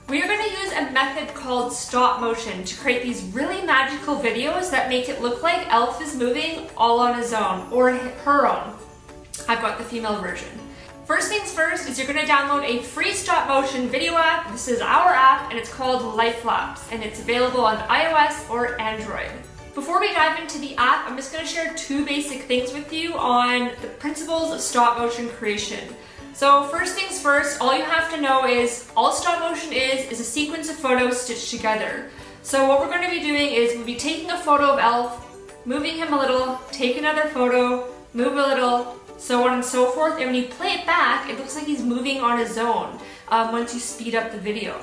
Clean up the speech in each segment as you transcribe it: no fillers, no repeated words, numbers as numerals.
We are going to use a method called stop motion to create these really magical videos that make it look like Elf is moving all on his own, or her own. I've got the female version. First things first is you're going to download a free stop motion video app. This is our app and it's called Lapse, and it's available on iOS or Android. Before we dive into the app, I'm just going to share two basic things with you on the principles of stop motion creation. So first things first, all you have to know is all stop motion is a sequence of photos stitched together. So what we're going to be doing is we'll be taking a photo of Elf, moving him a little, take another photo, move a little, so on and so forth, and when you play it back, it looks like he's moving on his own once you speed up the video.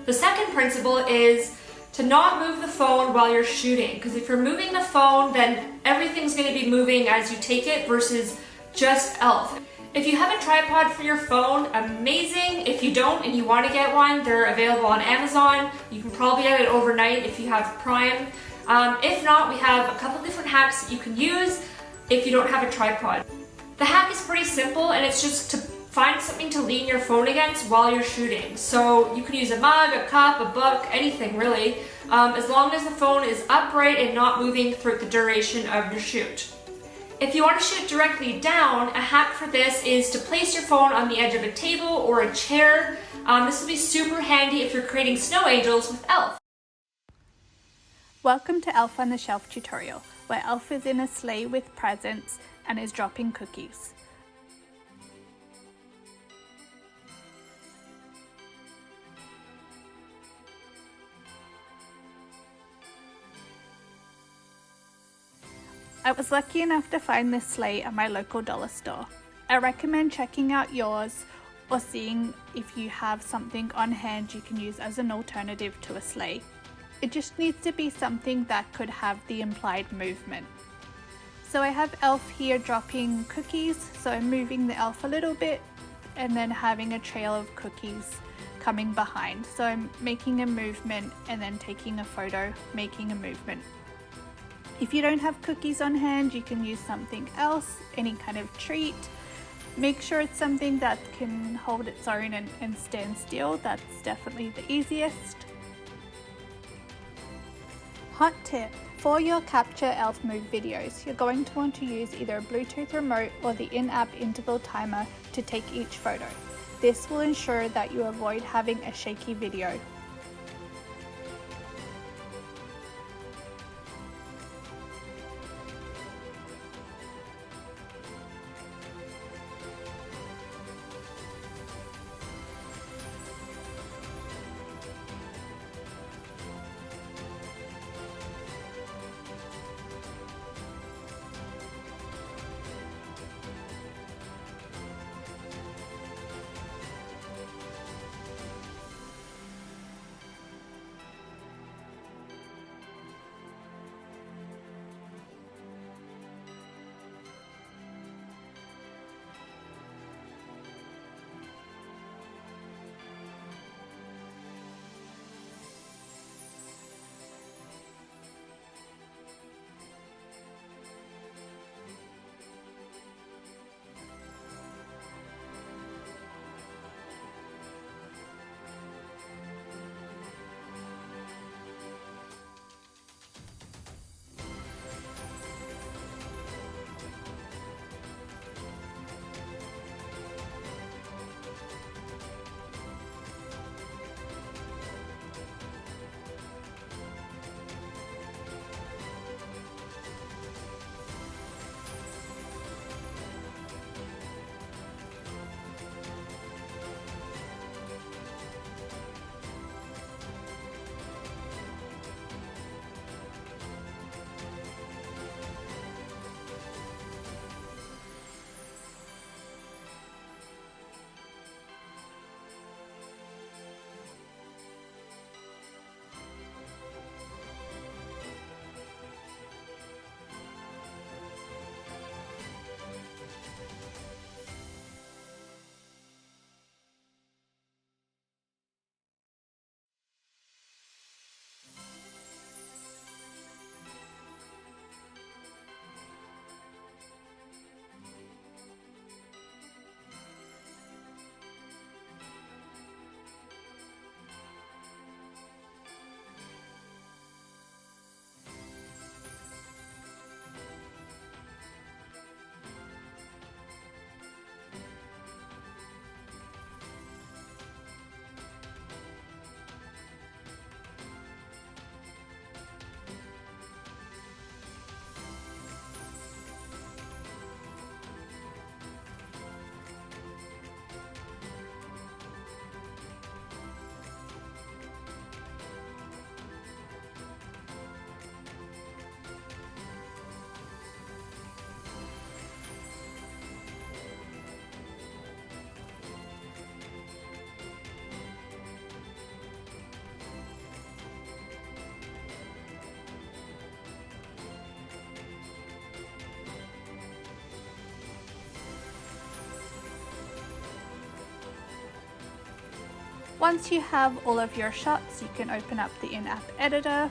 The second principle is to not move the phone while you're shooting, because if you're moving the phone, then everything's going to be moving as you take it versus just Elf. If you have a tripod for your phone, amazing. If you don't and you want to get one, they're available on Amazon. You can probably get it overnight if you have Prime. If not, we have a couple different hacks that you can use if you don't have a tripod. The hack is pretty simple, and it's just to find something to lean your phone against while you're shooting. So you can use a mug, a cup, a book, anything really, as long as the phone is upright and not moving throughout the duration of your shoot. If you want to shoot directly down, a hack for this is to place your phone on the edge of a table or a chair. This will be super handy if you're creating snow angels with Elf. Welcome to Elf on the Shelf tutorial, where Elf is in a sleigh with presents and is dropping cookies. I was lucky enough to find this sleigh at my local dollar store. I recommend checking out yours or seeing if you have something on hand you can use as an alternative to a sleigh. It just needs to be something that could have the implied movement. So I have Elf here dropping cookies, so I'm moving the Elf a little bit and then having a trail of cookies coming behind. So I'm making a movement and then taking a photo, making a movement. If you don't have cookies on hand, you can use something else, any kind of treat. Make sure it's something that can hold its own and stand still. That's definitely the easiest. Hot tip, for your capture Elf move videos, you're going to want to use either a Bluetooth remote or the in-app interval timer to take each photo. This will ensure that you avoid having a shaky video. Once you have all of your shots, you can open up the in-app editor.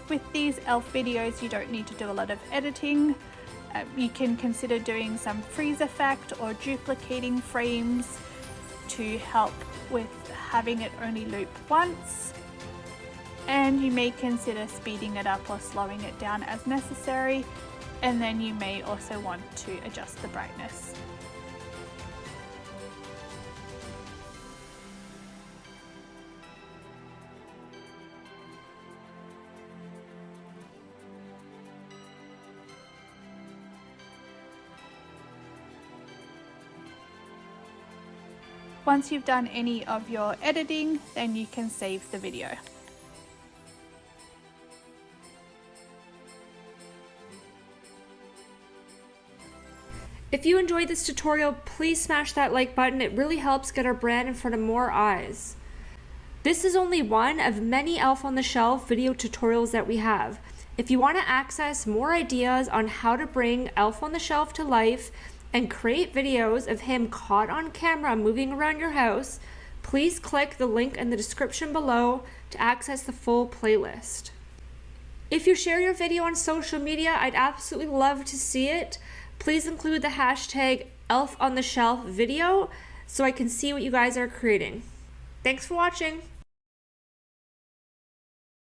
With these elf videos, you don't need to do a lot of editing. You can consider doing some freeze effect or duplicating frames to help with having it only loop once. And you may consider speeding it up or slowing it down as necessary. And then you may also want to adjust the brightness. Once you've done any of your editing, then you can save the video. If you enjoyed this tutorial, please smash that like button. It really helps get our brand in front of more eyes. This is only one of many Elf on the Shelf video tutorials that we have. If you want to access more ideas on how to bring Elf on the Shelf to life and create videos of him caught on camera moving around your house, please click the link in the description below to access the full playlist. If you share your video on social media, I'd absolutely love to see it. Please include the hashtag ElfOnTheShelfVideo so I can see what you guys are creating. Thanks for watching.